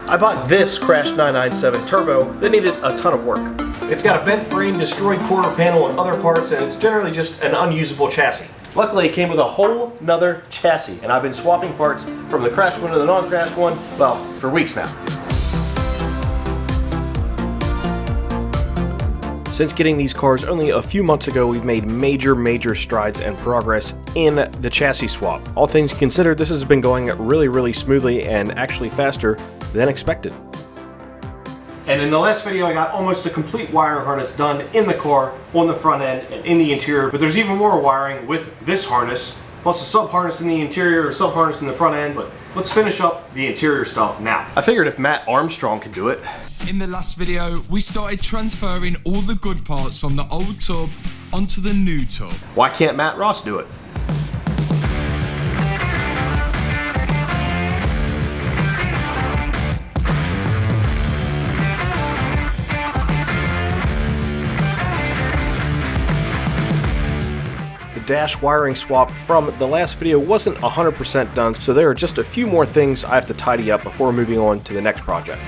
I bought this Crash 997 Turbo that needed a ton of work. It's got a bent frame, destroyed quarter panel and other parts, and it's generally just an unusable chassis. Luckily it came with a whole nother chassis, and I've been swapping parts from the crashed one to the non-crashed one, well, for weeks now. Since getting these cars only a few months ago, we've made major strides and progress in the chassis swap. All things considered, this has been going really smoothly and actually faster than expected. And in the last video, I got almost a complete wiring harness done in the car, on the front end and in the interior, but there's even more wiring with this harness, plus a sub harness in the interior, or sub harness in the front end, but let's finish up the interior stuff now. I figured if Matt Armstrong could do it. In the last video, we started transferring all the good parts from the old tub onto the new tub. Why can't Matt Ross do it? The dash wiring swap from the last video wasn't 100% done, so there are just a few more things I have to tidy up before moving on to the next project.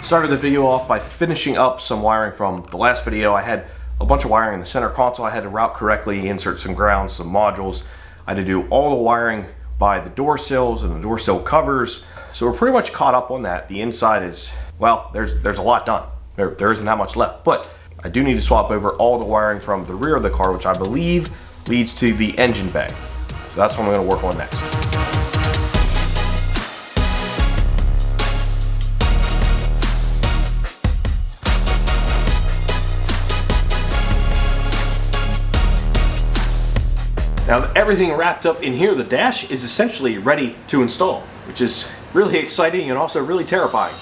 Started the video off by finishing up some wiring from the last video. I had a bunch of wiring in the center console I had to route correctly, insert some grounds, some modules. I had to do all the wiring by the door sills and the door sill covers. So we're pretty much caught up on that. The inside is, well, there's a lot done. There isn't that much left, but I do need to swap over all the wiring from the rear of the car, which I believe leads to the engine bay. So that's what I'm gonna work on next. Now that everything wrapped up in here, the dash is essentially ready to install, which is really exciting and also really terrifying.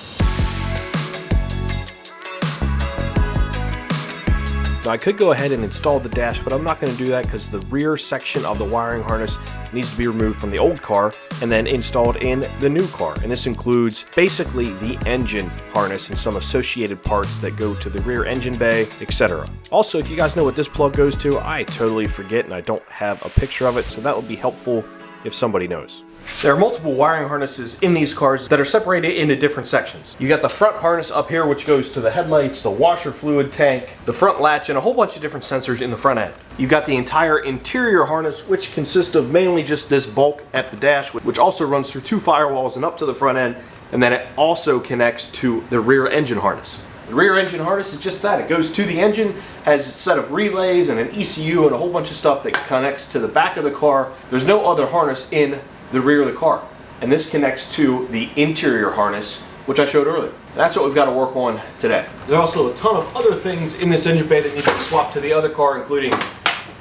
Now I could go ahead and install the dash, but I'm not going to do that because the rear section of the wiring harness needs to be removed from the old car and then installed in the new car. And this includes basically the engine harness and some associated parts that go to the rear engine bay, etc. Also, if you guys know what this plug goes to, I totally forget and I don't have a picture of it, so that would be helpful if somebody knows. There are multiple wiring harnesses in these cars that are separated into different sections. You got the front harness up here, which goes to the headlights, the washer fluid tank, the front latch, and a whole bunch of different sensors in the front end. You got the entire interior harness, which consists of mainly just this bulk at the dash, which also runs through two firewalls and up to the front end, and then it also connects to the rear engine harness. The rear engine harness is just that. It goes to the engine, has a set of relays and an ECU and a whole bunch of stuff that connects to the back of the car. There's no other harness in the rear of the car. And this connects to the interior harness, which I showed earlier. That's what we've got to work on today. There's also a ton of other things in this engine bay that need to be swapped to the other car, including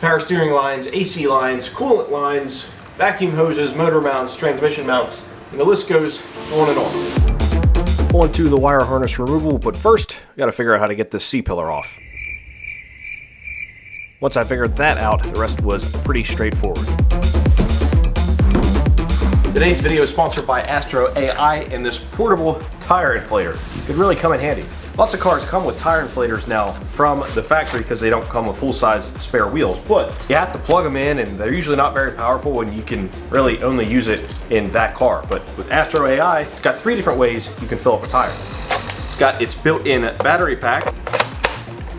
power steering lines, AC lines, coolant lines, vacuum hoses, motor mounts, transmission mounts, and the list goes on and on. On to the wire harness removal, but first, I gotta figure out how to get this C-pillar off. Once I figured that out, the rest was pretty straightforward. Today's video is sponsored by Astro AI and this portable tire inflator. It could really come in handy. Lots of cars come with tire inflators now from the factory because they don't come with full-size spare wheels, but you have to plug them in and they're usually not very powerful and you can really only use it in that car. But with Astro AI, it's got 3 different ways you can fill up a tire. It's got its built-in battery pack,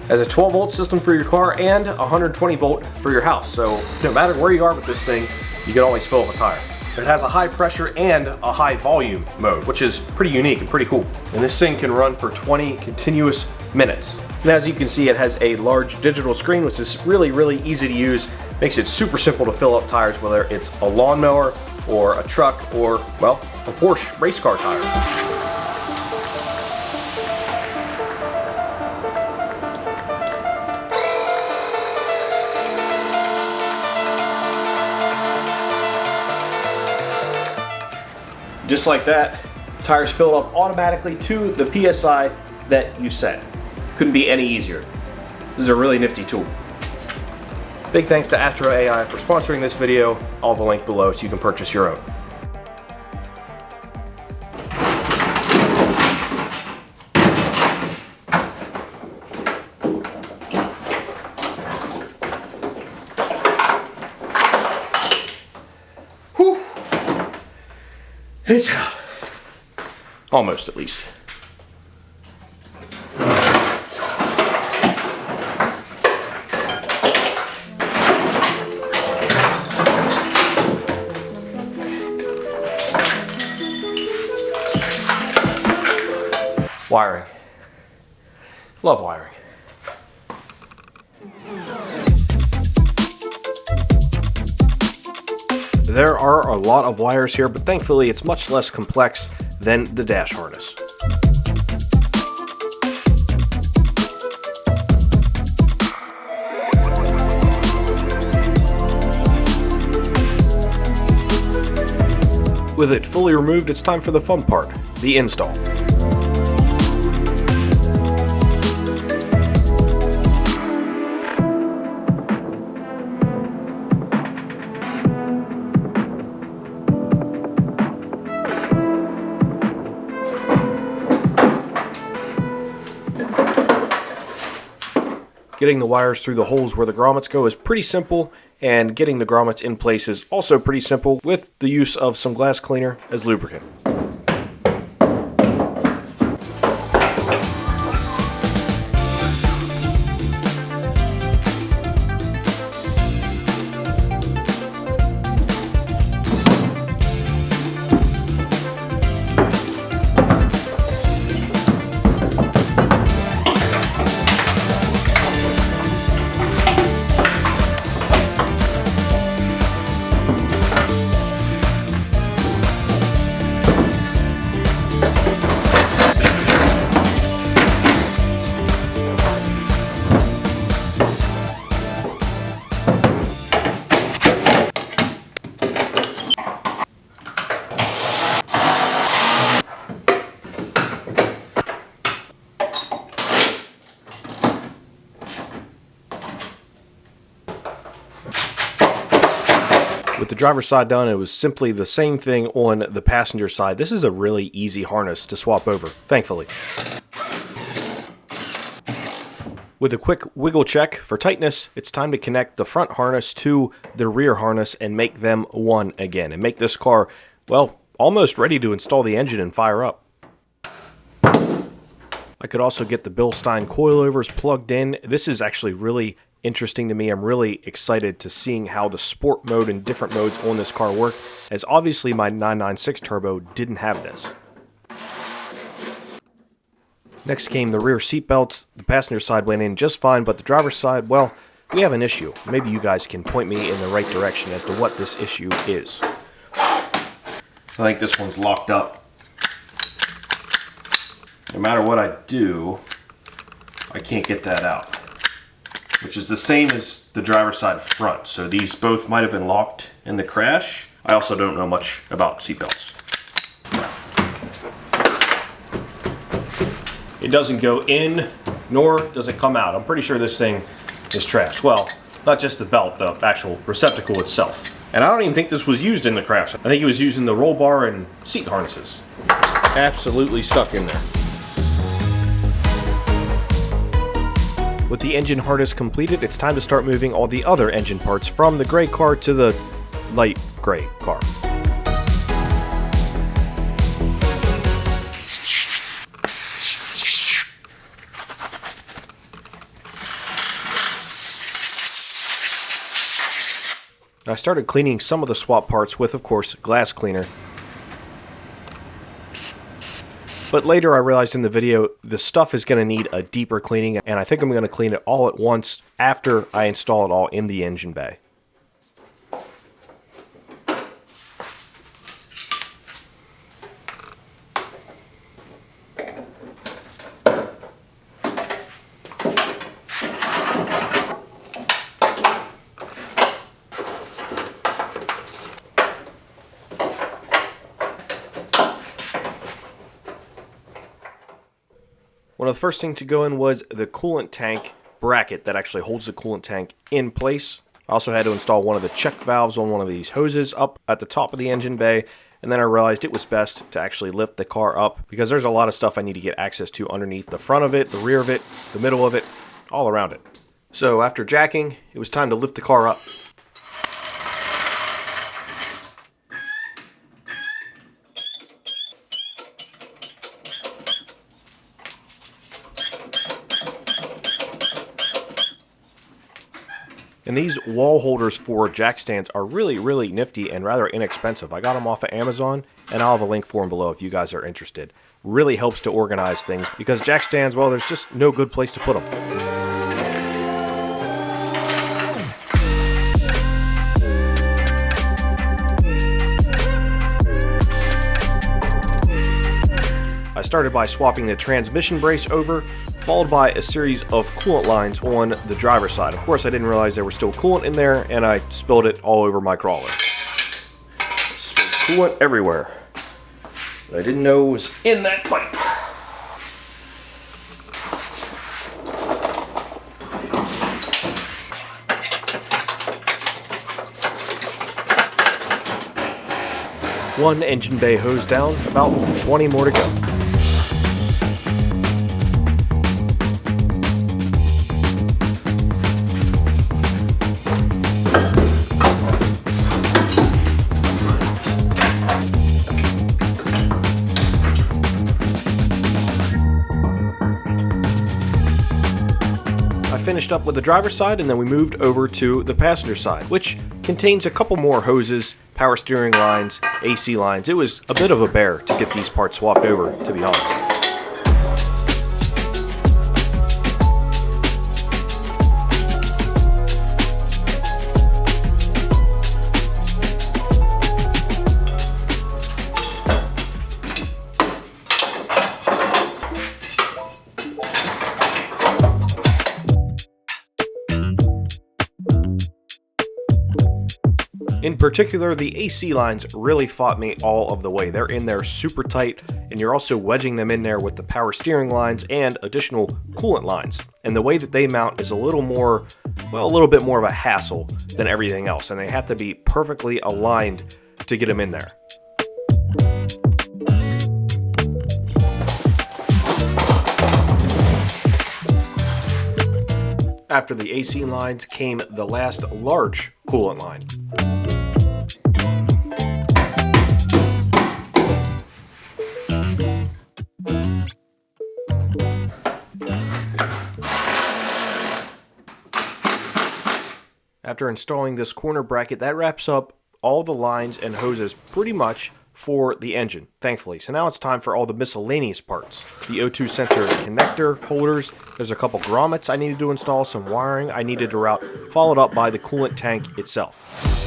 has a 12-volt system for your car and 120 volt for your house. So no matter where you are with this thing, you can always fill up a tire. It has a high pressure and a high volume mode, which is pretty unique and pretty cool. And this thing can run for 20 continuous minutes. And as you can see, it has a large digital screen, which is really easy to use. Makes it super simple to fill up tires, whether it's a lawnmower or a truck or, well, a Porsche race car tire. Just like that, tires fill up automatically to the PSI that you set. Couldn't be any easier. This is a really nifty tool. Big thanks to Astro AI for sponsoring this video. I'll have a link below so you can purchase your own. Whew. It's out. Almost, at least. Wiring. Love wiring. There are a lot of wires here, but thankfully it's much less complex than the dash harness. With it fully removed, it's time for the fun part, the install. Getting the wires through the holes where the grommets go is pretty simple, and getting the grommets in place is also pretty simple with the use of some glass cleaner as lubricant. With the driver's side done, it was simply the same thing on the passenger side. This is a really easy harness to swap over, thankfully. With a quick wiggle check for tightness, it's time to connect the front harness to the rear harness and make them one again, and make this car, well, almost ready to install the engine and fire up. I could also get the Bilstein coilovers plugged in. This is actually really interesting to me. I'm really excited to seeing how the sport mode and different modes on this car work, as obviously my 996 turbo didn't have this. Next came the rear seat belts. The passenger side went in just fine, but the driver's side, well, we have an issue. Maybe you guys can point me in the right direction as to what this issue is. I think this one's locked up. No matter what I do, I can't get that out. Which is the same as the driver's side front. So these both might have been locked in the crash. I also don't know much about seatbelts. It doesn't go in, nor does it come out. I'm pretty sure this thing is trash. Well, not just the belt, the actual receptacle itself. And I don't even think this was used in the crash. I think it was used in the roll bar and seat harnesses. Absolutely stuck in there. With the engine harness completed, it's time to start moving all the other engine parts from the gray car to the light gray car. I started cleaning some of the swap parts with, of course, glass cleaner. But later I realized in the video, the stuff is going to need a deeper cleaning, and I think I'm going to clean it all at once after I install it all in the engine bay. One of the first things to go in was the coolant tank bracket that actually holds the coolant tank in place. I also had to install one of the check valves on one of these hoses up at the top of the engine bay, and then I realized it was best to actually lift the car up because there's a lot of stuff I need to get access to underneath the front of it, the rear of it, the middle of it, all around it. So after jacking, it was time to lift the car up. And these wall holders for jack stands are really nifty and rather inexpensive. I got them off of Amazon, and I'll have a link for them below if you guys are interested. Really helps to organize things because jack stands, well, there's just no good place to put them. I started by swapping the transmission brace over, followed by a series of coolant lines on the driver's side. Of course, I didn't realize there was still coolant in there, and I spilled it all over my crawler. Spilled coolant everywhere that I didn't know was in that pipe. One engine bay hose down, about 20 more to go. Finished up with the driver's side, and then we moved over to the passenger side, which contains a couple more hoses, power steering lines, AC lines. It was a bit of a bear to get these parts swapped over, to be honest. In particular, the AC lines really fought me all of the way. They're in there super tight, and you're also wedging them in there with the power steering lines and additional coolant lines. And the way that they mount is a little more, well, a little bit more of a hassle than everything else, and they have to be perfectly aligned to get them in there. After the AC lines came the last large coolant line. After installing this corner bracket, that wraps up all the lines and hoses pretty much for the engine, thankfully. So now it's time for all the miscellaneous parts. The O2 sensor connector holders, there's a couple grommets I needed to install, some wiring I needed to route, followed up by the coolant tank itself.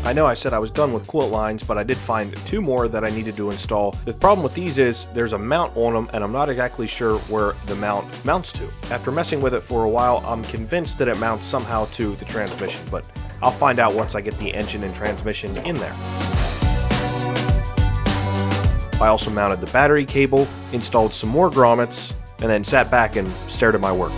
I know I said I was done with coolant lines, but I did find two more that I needed to install. The problem with these is there's a mount on them, and I'm not exactly sure where the mount mounts to. After messing with it for a while, I'm convinced that it mounts somehow to the transmission, but I'll find out once I get the engine and transmission in there. I also mounted the battery cable, installed some more grommets, and then sat back and stared at my work.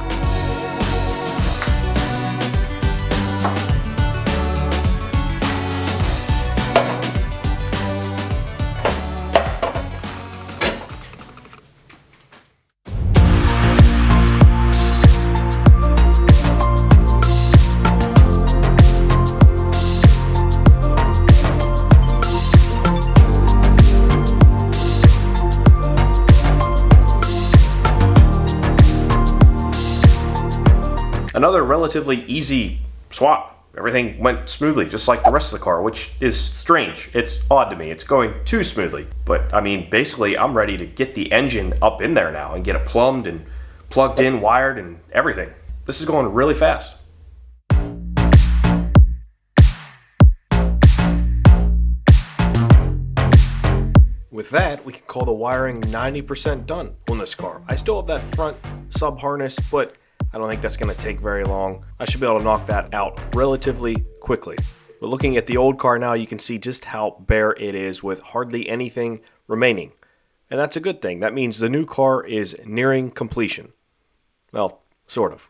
Another relatively easy swap. Everything went smoothly, just like the rest of the car, which is strange. It's odd to me. It's going too smoothly. But, I mean, basically, I'm ready to get the engine up in there now and get it plumbed and plugged in, wired, and everything. This is going really fast. With that, we can call the wiring 90% done on this car. I still have that front sub harness, but I don't think that's going to take very long. I should be able to knock that out relatively quickly. But looking at the old car now, you can see just how bare it is with hardly anything remaining. And that's a good thing. That means the new car is nearing completion. Well, sort of.